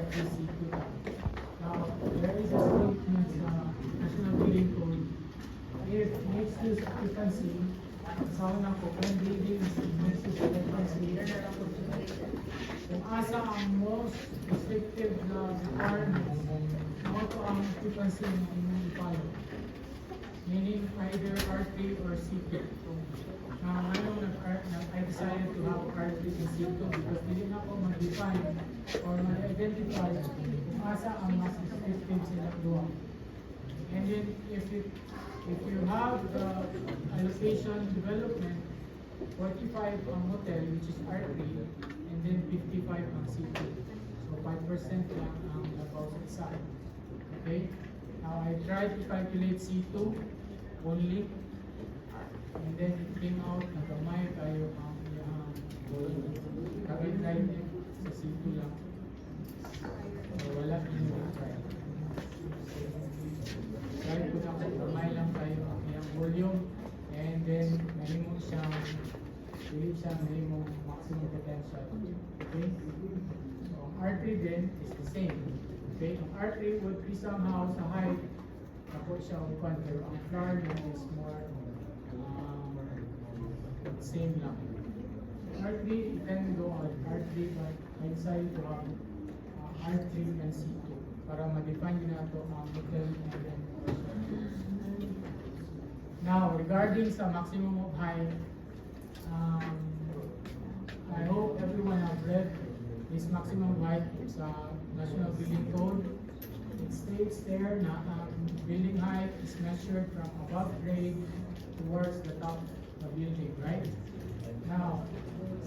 RTC2. Now, there is a statement sa National Building Code. If next use occupancy, kasama ko, when buildings next use occupancy, kung asa ang most restrictive na requirements, mo ito ang occupancy na inyong ipalo. Meaning either R3 or C2. Ngayon, I decided to have R3 and C2 because hindi na ako mag-define or mag-identify kung asa ang mas restrictive sila doon. And then, if you have the allocation development, 45 ang hotel, which is R3, and then 55 ang C2. So 5% lang ang labaw sa isa. Okay? Now, I tried to calculate C2 only, and then it came out na gamay tayo ang guideline sa C2 lang. So, wala yung try. Try ko na kung gamay lang tayo ang iyang volume, and then mahimo siyang mahimo maximum potential. Okay? So, ang R3 then is the same. Okay? Ang R3 would be somehow sa height, ako siya upan, pero ang floor niya is more same lang. R3, you can go on R3, but I decided to have R3 and C2 para ma-define na ito ang hotel and then now, regarding sa maximum of height, I hope everyone have read this maximum height sa National Building Code. It states there na building height is measured from above grade towards the top of the building, right? Now,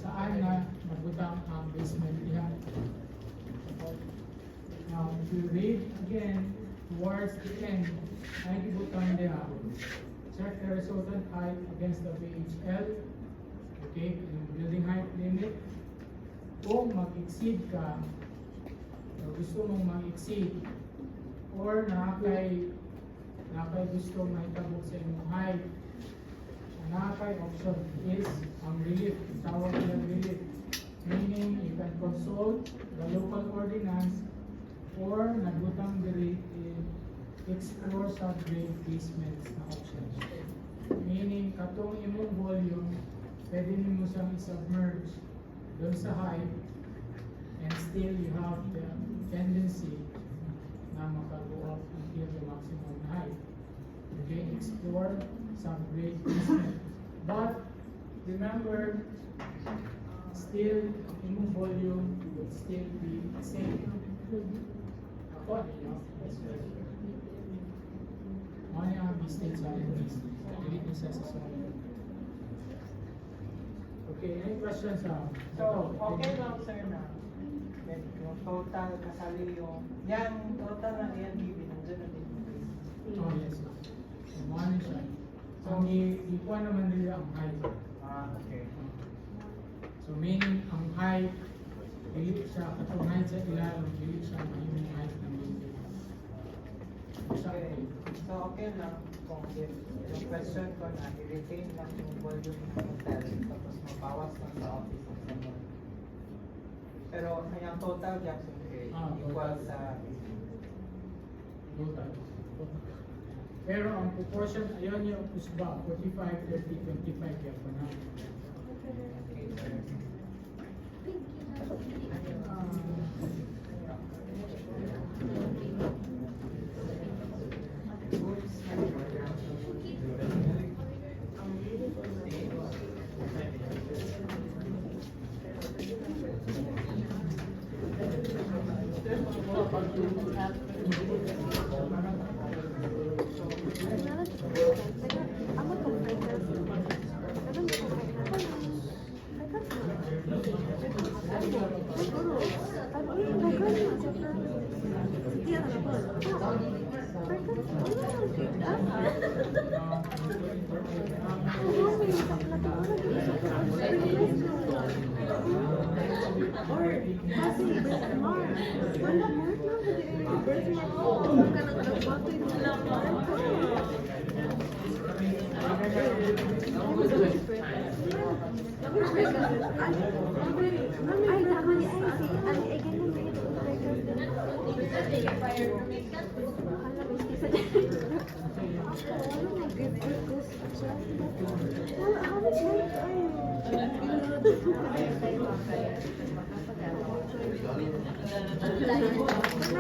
saan na magbutang ang basement niya? Now, if you read again towards the end, ay ibutang niya. Check the resultant height against the VHL. Okay, yung building height limit. Kung mag-exceed ka, o gusto mong mag-exceed, or nakakay gusto maitabog sa inyong height, ang nakakay option is ang relief, tawag nilang relief. Meaning, you can consult the local ordinance or nagbutang diri explore subgrade basements na options. Meaning, katong imong volume, pwede nimo siyang i-submerge doon sa height, and still you have the tendency na maka-go up until the maximum height. Okay, explore subgrade basement. But remember, still imong volume would still be the same. Ako, ano yung distance sa LBC? Delete nyo sa sasonod. Okay, any questions? So, okay lang sir na yung total kasali yung yan total na yan given nandiyan na din yung Oh, yes. So, ano siya? So, ikuha naman nila ang height. okay. So, meaning ang height, delete siya, katong height sa ilalim, delete siya yung height ng building. Okay. So, okay lang kung yung question ko na i-retain lang yung volume ng hotel tapos mabawas lang sa office ng someone. Pero kanyang total gap equal sa Total. Pero ang proportion, ayun yung kusba, 45, 30, 25 kaya pa na. okay, sir. Or Ay, tama ni ay, ay, ganun na ito. Ano, nag-good